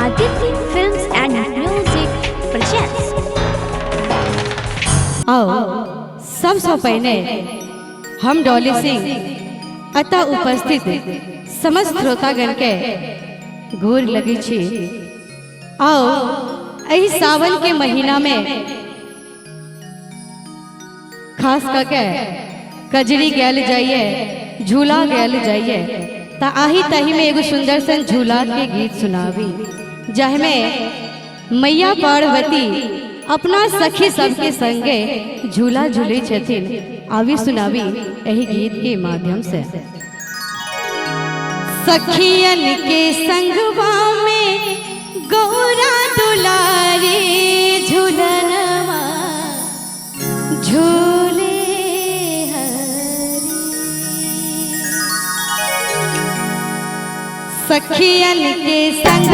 Aditi Films and Music presents. आओ सबसे पहले हम डॉली सिंह अतः उपस्थित समस्त श्रोतागण के गोर लगी छी। आओ एही सावन के महीना में खास करके कजरी गैल जाइए, झूला गैल जाइए, ता आही तही में एगो सुंदर सन झूला के गीत सुनावी, जहमें मैया पार्वती अपना सखी सबके संगे झूला झूले छथिन। आवी सुनावी यही गीत के माध्यम से। सखियन के संगवा में गौरा दुलारी झूलनवा झूले हरी। सखियन के संग